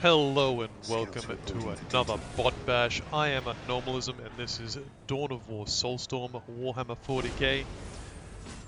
Hello and welcome to another bot bash. I am Normalism and this is Dawn of War Soulstorm Warhammer 40k.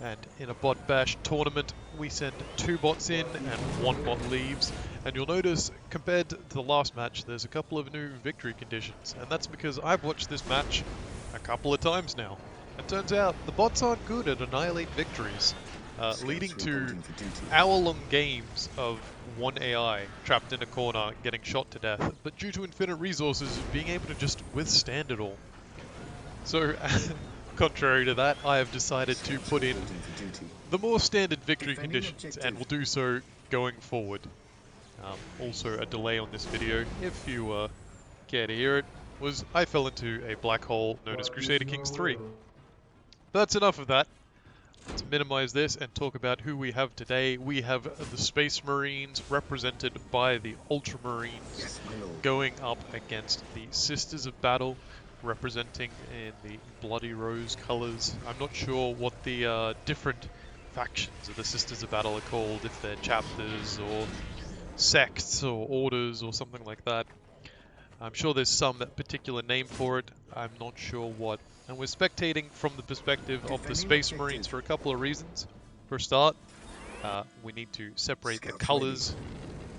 And in a bot bash tournament we send 2 bots in and 1 bot leaves. And you'll notice compared to the last match there's a couple of new victory conditions. And that's because I've watched this match a couple of times now. And turns out the bots aren't good at annihilate victories. Leading to hour-long games of one AI trapped in a corner getting shot to death, but due to infinite resources being able to just withstand it all. So, contrary to that, I have decided to put in the more standard victory conditions, and will do so going forward. Also, a delay on this video, if you care to hear it, was I fell into a black hole known as Crusader Kings 3. But that's enough of that. To minimize this and talk about who we have today, we have the Space Marines represented by the Ultramarines going up against the Sisters of Battle representing in the Bloody Rose colors. I'm not sure what the different factions of the Sisters of Battle are called, if they're chapters or sects or orders or something like that. I'm sure there's some particular name for it, I'm not sure what. And we're spectating from the perspective of the Space Marines for a couple of reasons. For a start, we need to separate the colors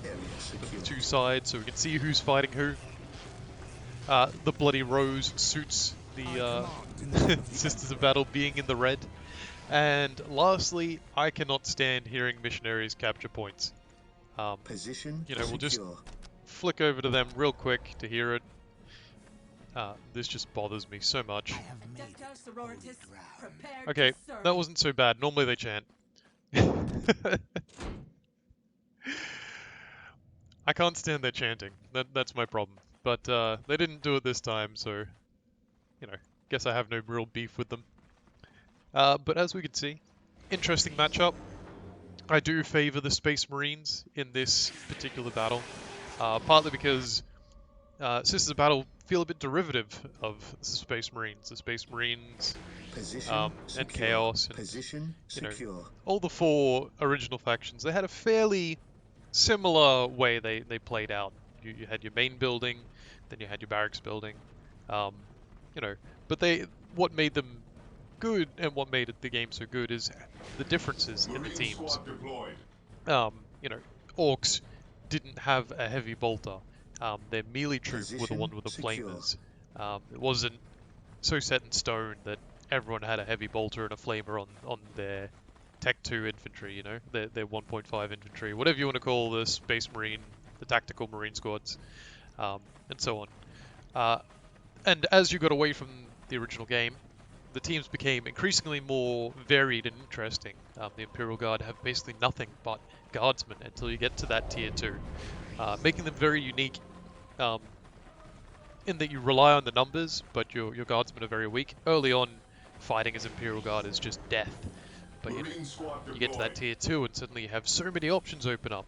of the 2 sides so we can see who's fighting who. The Bloody Rose suits the Sisters of Battle being in the red. And lastly, I cannot stand hearing missionaries capture points. We'll just flick over to them real quick to hear it. This just bothers me so much. Okay, that wasn't so bad. Normally they chant. I can't stand their chanting. That's my problem. But they didn't do it this time, so guess I have no real beef with them. But as we can see, interesting matchup. I do favor the Space Marines in this particular battle, partly because Sisters of Battle feel a bit derivative of the Space Marines. The Space Marines and Chaos and all the 4 original factions, they had a fairly similar way they played out. You had your main building, then you had your barracks building, but what made them good and what made the game so good is the differences in the teams. Orcs didn't have a heavy bolter. Their melee troop were the one with the flamers. It wasn't so set in stone that everyone had a heavy bolter and a flamer on their Tech 2 infantry, their 1.5 infantry, whatever you want to call the Space Marine, the tactical Marine squads, and so on. And as you got away from the original game, the teams became increasingly more varied and interesting. The Imperial Guard have basically nothing but guardsmen until you get to that tier 2. Making them very unique in that you rely on the numbers, but your guardsmen are very weak. Early on, fighting as Imperial Guard is just death. But you get to that tier 2 and suddenly you have so many options open up.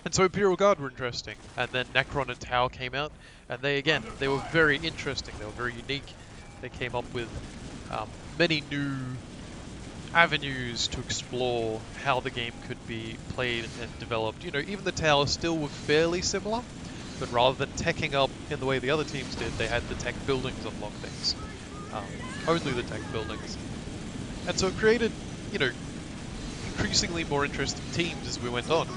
And so Imperial Guard were interesting. And then Necron and Tau came out, and they were very interesting. They were very unique. They came up with many new avenues to explore how the game could be played and developed. Even the towers still were fairly similar, but rather than teching up in the way the other teams did, they had the tech buildings unlock things. Only the tech buildings. And so it created, increasingly more interesting teams as we went on.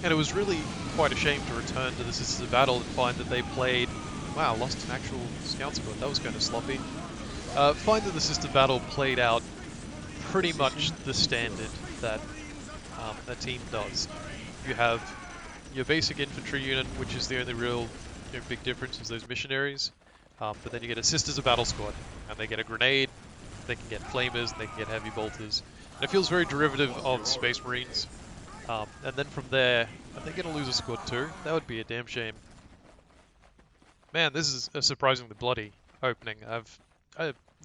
And it was really quite a shame to return to the Sisters of Battle and find that they played... Wow, lost an actual scout squad. That was kind of sloppy. Find that the Sisters of Battle played out pretty much the standard that a team does. You have your basic infantry unit, which is the only real big difference is those missionaries. But then you get a Sisters of Battle squad, and they get a grenade, they can get flamers, and they can get heavy bolters. And it feels very derivative of Space Marines. And then from there, are they going to lose a squad too? That would be a damn shame. Man, this is a surprisingly bloody opening.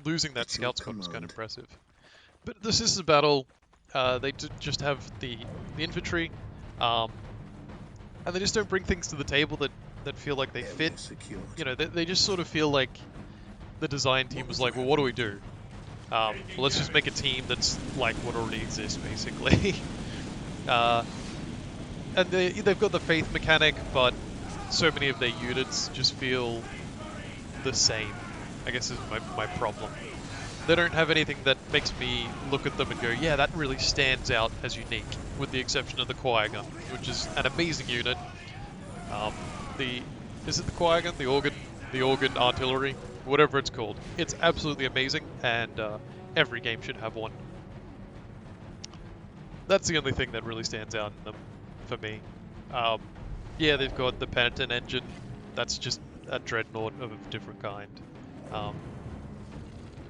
Losing that scout squad was kind of impressive. But the Sisters of Battle, they just have the infantry, and they just don't bring things to the table that feel like they fit. They just sort of feel like the design team was like, well, what do we do? Well, let's just make a team that's like what already exists, basically. And they've got the faith mechanic, but so many of their units just feel the same, I guess is my problem. They don't have anything that makes me look at them and go, yeah, that really stands out as unique, with the exception of the choir gun, which is an amazing unit. Is it the choir gun? The organ artillery? Whatever it's called. It's absolutely amazing, and every game should have one. That's the only thing that really stands out in them for me. Yeah, they've got the Penitent engine. That's just a dreadnought of a different kind.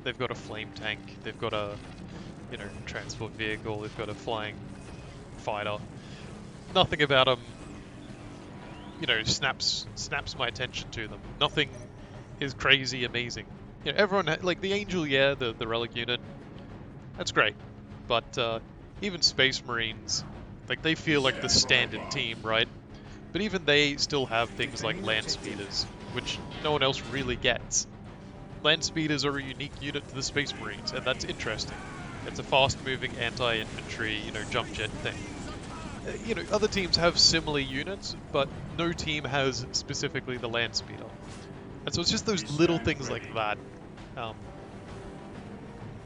They've got a flame tank. They've got a, transport vehicle. They've got a flying fighter. Nothing about them, snaps my attention to them. Nothing is crazy amazing. Everyone like the Angel, yeah, the relic unit. That's great, but even Space Marines, like they feel like the standard team, right? But even they still have things like land speeders, which no one else really gets. Land speeders are a unique unit to the Space Marines, and that's interesting. It's a fast-moving anti-infantry, jump jet thing. Other teams have similar units, but no team has specifically the land speeder. And so it's just those little things like that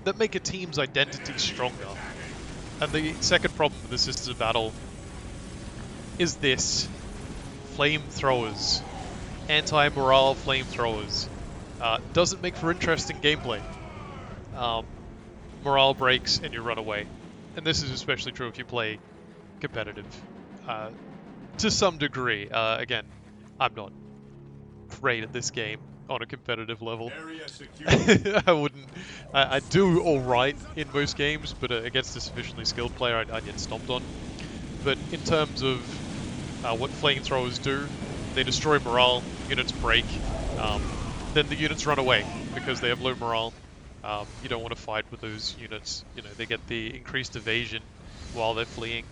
that make a team's identity stronger. And the second problem with the Sisters of Battle is this: flamethrowers, anti-morale flamethrowers. Doesn't make for interesting gameplay. Morale breaks and you run away. And this is especially true if you play competitive. To some degree. Again, I'm not great at this game on a competitive level. I do alright in most games, but against a sufficiently skilled player, I'd get stomped on. But in terms of what flamethrowers do, they destroy morale, units break, then the units run away because they have low morale. You don't want to fight with those units. They get the increased evasion while they're fleeing.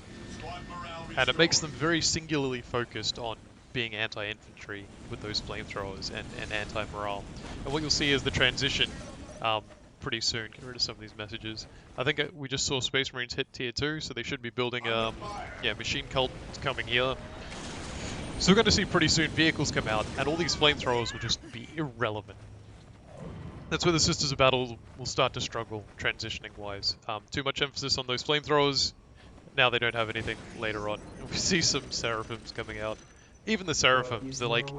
And it makes them very singularly focused on being anti-infantry with those flamethrowers and anti-morale. And what you'll see is the transition pretty soon. Get rid of some of these messages. I think we just saw Space Marines hit tier 2, so they should be building machine cult coming here. So we're going to see pretty soon vehicles come out, and all these flamethrowers will just be irrelevant. That's where the Sisters of Battle will start to struggle, transitioning-wise. Too much emphasis on those flamethrowers. Now they don't have anything later on. We see some Seraphims coming out. Even the Seraphims, they're like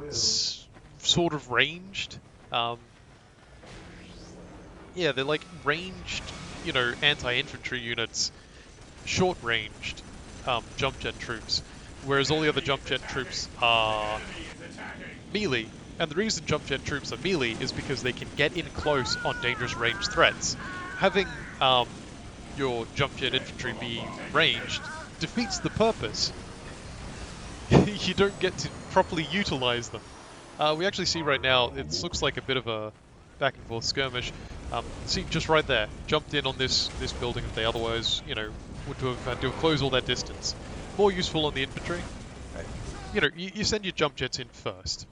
sort of ranged. Yeah, they're like ranged, anti-infantry units, short-ranged jump jet troops. Whereas all the other jump jet troops are melee. And the reason jump jet troops are melee is because they can get in close on dangerous ranged threats. Having your jump jet infantry be ranged defeats the purpose. You don't get to properly utilize them. We actually see right now, it looks like a bit of a back and forth skirmish. See, just right there, jumped in on this building that they otherwise, would have had to close all that distance. More useful on the infantry. You send your jump jets in first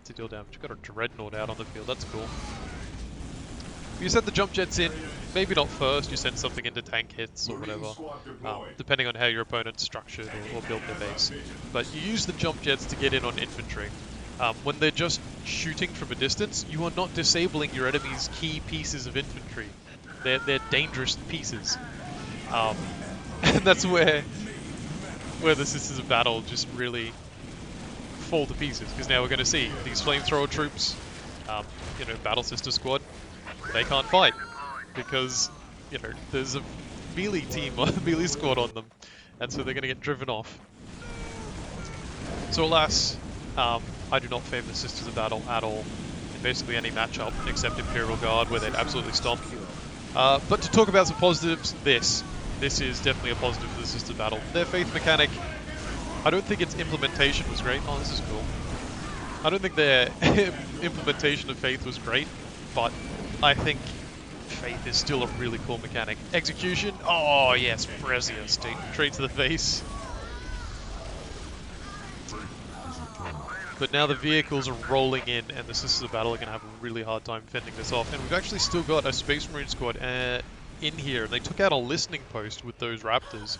to deal damage. You've got a dreadnought out on the field, that's cool. You send the jump jets in, maybe not first, you send something into tank hits or whatever, depending on how your opponent's structured or built their base. But you use the jump jets to get in on infantry. When they're just shooting from a distance, you are not disabling your enemy's key pieces of infantry. They're dangerous pieces. And that's where the Sisters of Battle just really fall to pieces, because now we're going to see these flamethrower troops, Battle Sister Squad, they can't fight, because, there's a melee team, or melee squad on them, and so they're going to get driven off. So alas, I do not favor the Sisters of Battle at all, in basically any matchup, except Imperial Guard, where they'd absolutely stomp. But to talk about some positives, this is definitely a positive for the Sisters of Battle. Their Faith mechanic, I don't think its implementation was great. Oh, this is cool. I don't think their implementation of Faith was great, but I think Faith is still a really cool mechanic. Execution, oh yes, Brezia, straight to the face. But now the vehicles are rolling in, and the Sisters of Battle are going to have a really hard time fending this off. And we've actually still got a Space Marine squad in here. They took out a listening post with those Raptors.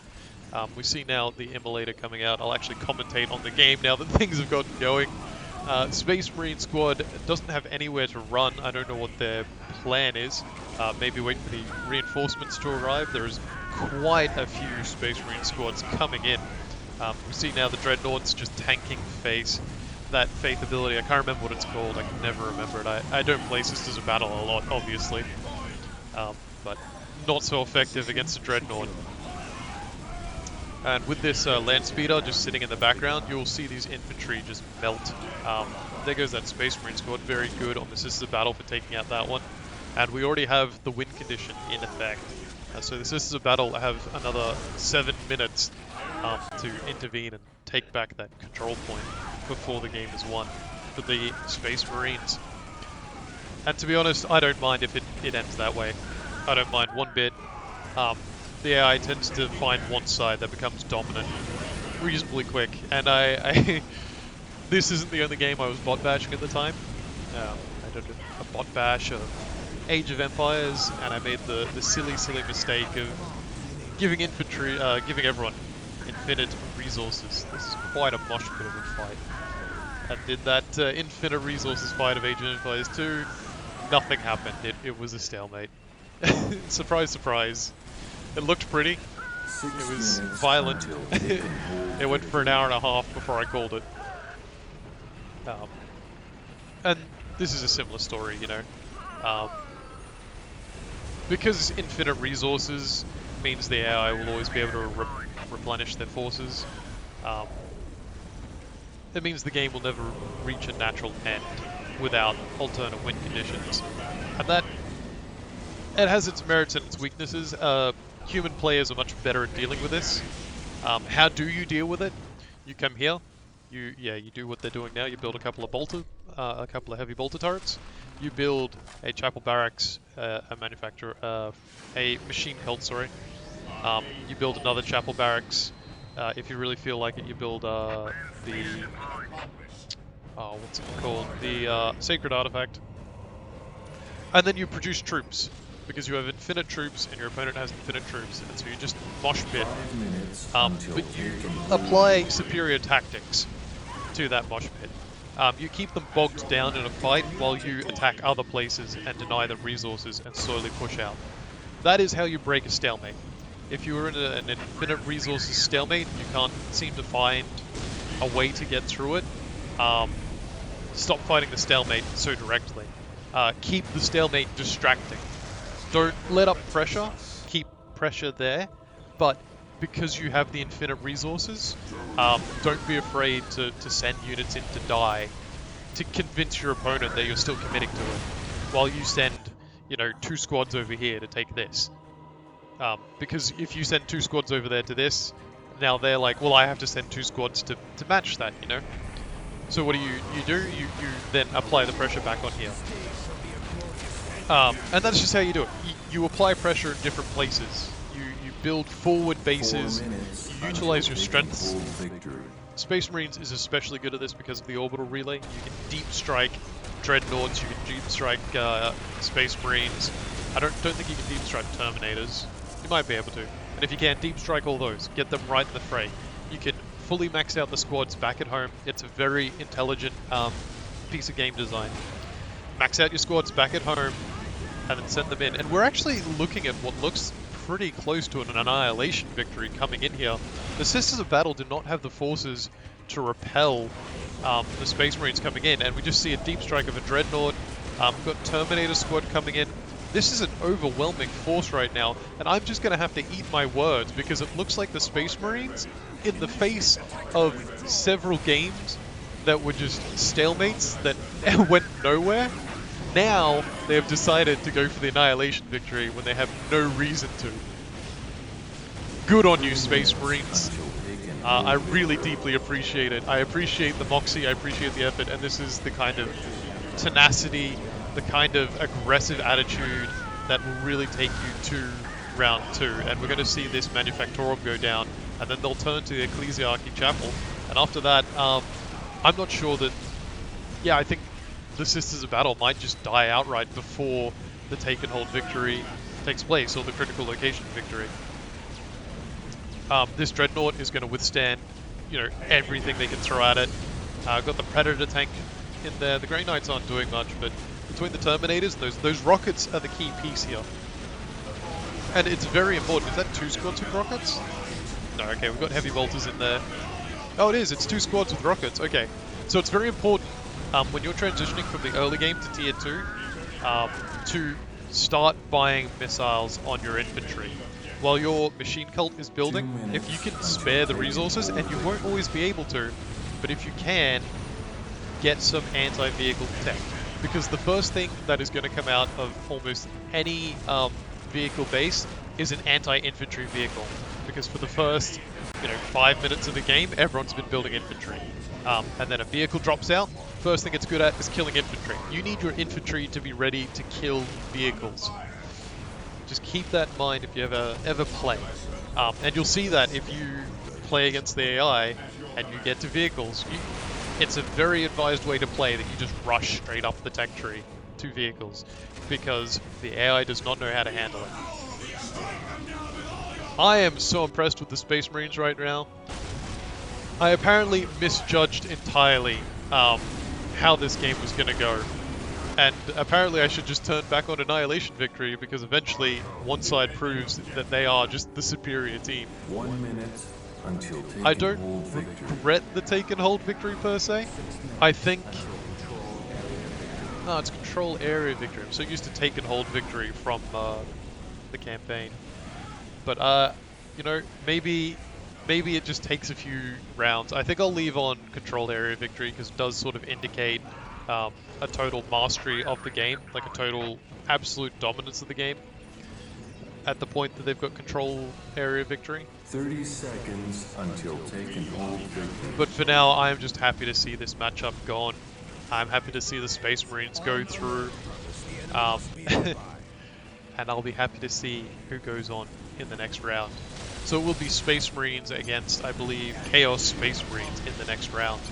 We see now the Immolator coming out. I'll actually commentate on the game now that things have gotten going. Space Marine squad doesn't have anywhere to run. I don't know what their plan is. Maybe wait for the reinforcements to arrive. There is quite a few Space Marine squads coming in. We see now the Dreadnoughts just tanking face. That Faith ability, I can't remember what it's called. I can never remember it. I don't play Sisters of Battle a lot, obviously. But not so effective against a Dreadnought. And with this land speeder just sitting in the background, you'll see these infantry just melt. There goes that Space Marine squad, very good on the Sisters of Battle for taking out that one. And we already have the win condition in effect. So the Sisters of Battle have another 7 minutes to intervene and take back that control point before the game is won for the Space Marines. And to be honest, I don't mind if it ends that way. I don't mind one bit. The AI tends to find one side that becomes dominant reasonably quick, and I this isn't the only game I was bot bashing at the time. I did a bot bash of Age of Empires, and I made the silly mistake of giving everyone infinite resources. This is quite a mosh pit of a fight. I did that infinite resources fight of Age of Empires 2. Nothing happened. It was a stalemate. Surprise, surprise. It looked pretty. It was violent. It went for an hour and a half before I called it. And this is a similar story, you know. Because infinite resources means the AI will always be able to replenish their forces. It means the game will never reach a natural end without alternate win conditions. And that, it has its merits and its weaknesses. Human players are much better at dealing with this. How do you deal with it? You come here, you do what they're doing now. You build a couple of heavy bolter turrets. You build a chapel barracks, a machine cult, sorry. You build another chapel barracks. If you really feel like it, you build what's it called? The sacred artifact. And then you produce troops, because you have infinite troops and your opponent has infinite troops, and so you just mosh pit. But you apply superior tactics to that mosh pit. You keep them bogged down in a fight while you attack other places and deny them resources and slowly push out. That is how you break a stalemate. If you are in an infinite resources stalemate, you can't seem to find a way to get through it. Stop fighting the stalemate so directly. Keep the stalemate distracting. Don't let up pressure, keep pressure there, but because you have the infinite resources, don't be afraid to send units in to die, to convince your opponent that you're still committing to it, while you send, 2 squads over here to take this. Because if you send 2 squads over there to this, now they're like, well, I have to send 2 squads to match that, So what do? You then apply the pressure back on here. And that's just how you do it. You apply pressure in different places. You build forward bases, you utilize your strengths. Space Marines is especially good at this because of the orbital relay. You can deep strike Dreadnoughts, you can deep strike Space Marines. I don't think you can deep strike Terminators. You might be able to. And if you can, deep strike all those. Get them right in the fray. You can fully max out the squads back at home. It's a very intelligent piece of game design. Max out your squads back at home and then send them in. And we're actually looking at what looks pretty close to an annihilation victory coming in here. The Sisters of Battle did not have the forces to repel the Space Marines coming in, and we just see a deep strike of a Dreadnought. We've got Terminator squad coming in. This is an overwhelming force right now, and I'm just going to have to eat my words because it looks like the Space Marines, in the face of several games that were just stalemates that went nowhere, now they have decided to go for the annihilation victory when they have no reason to. Good on you, Space Marines. I really deeply appreciate it. I appreciate the moxie, I appreciate the effort, and this is the kind of tenacity, the kind of aggressive attitude that will really take you to round 2. And we're going to see this Manufactorum go down, and then they'll turn to the Ecclesiarchy Chapel. And after that, I'm not sure that... Yeah, I think the Sisters of Battle might just die outright before the take and hold victory takes place, or the critical location victory. This Dreadnought is going to withstand, everything they can throw at it. Got the Predator tank in there. The Grey Knights aren't doing much, but between the Terminators, those rockets are the key piece here. And it's very important. Is that 2 squads with rockets? No, okay, we've got heavy bolters in there. Oh, it is. It's 2 squads with rockets. Okay. So it's very important when you're transitioning from the early game to Tier 2 to start buying missiles on your infantry. While your machine cult is building, if you can spare the resources, and you won't always be able to, but if you can, get some anti-vehicle tech. Because the first thing that is going to come out of almost any vehicle base is an anti-infantry vehicle. Because for the first 5 minutes of the game, everyone's been building infantry. And then a vehicle drops out, first thing it's good at is killing infantry. You need your infantry to be ready to kill vehicles. Just keep that in mind if you ever play. And you'll see that if you play against the AI and you get to vehicles, it's a very advised way to play that you just rush straight up the tech tree to vehicles, because the AI does not know how to handle it. I am so impressed with the Space Marines right now. I apparently misjudged entirely how this game was going to go. And apparently I should just turn back on Annihilation Victory, because eventually one side proves that they are just the superior team. 1 minute until take I don't and hold victory. regret the take and hold victory per se. I think... No, it's control area victory. I'm so used to take and hold victory from the campaign. But, maybe it just takes a few rounds. I think I'll leave on control area victory, because it does sort of indicate a total mastery of the game, like a total absolute dominance of the game at the point that they've got control area victory. 30 seconds until take and hold victory. But for now, I am just happy to see this matchup go on. I'm happy to see the Space Marines go through, and I'll be happy to see who goes on in the next round. So it will be Space Marines against, I believe, Chaos Space Marines in the next round,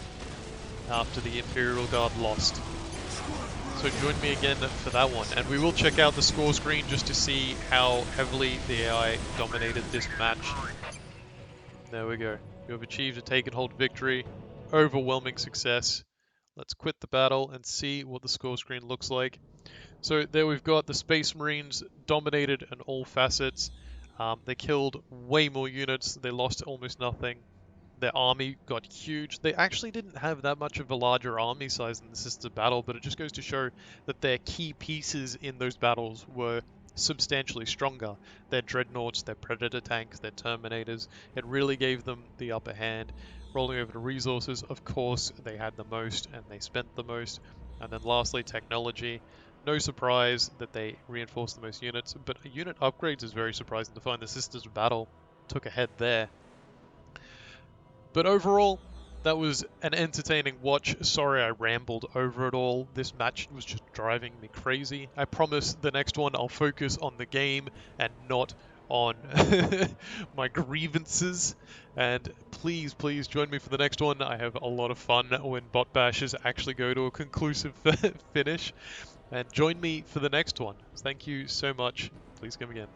after the Imperial Guard lost. So join me again for that one, and we will check out the score screen just to see how heavily the AI dominated this match. There we go. You have achieved a take and hold victory. Overwhelming success. Let's quit the battle and see what the score screen looks like. So there we've got the Space Marines dominated in all facets. They killed way more units. They lost almost nothing. Their army got huge. They actually didn't have that much of a larger army size in the Sisters of Battle, but it just goes to show that their key pieces in those battles were substantially stronger. Their Dreadnoughts, their Predator tanks, their Terminators. It really gave them the upper hand. Rolling over to resources, of course, they had the most and they spent the most. And then lastly, technology. No surprise that they reinforced the most units, but unit upgrades is very surprising to find the Sisters of Battle took ahead there. But overall, that was an entertaining watch. Sorry I rambled over it all. This match was just driving me crazy. I promise the next one I'll focus on the game and not on my grievances. And please, please join me for the next one. I have a lot of fun when bot bashes actually go to a conclusive finish. And join me for the next one. Thank you so much. Please come again.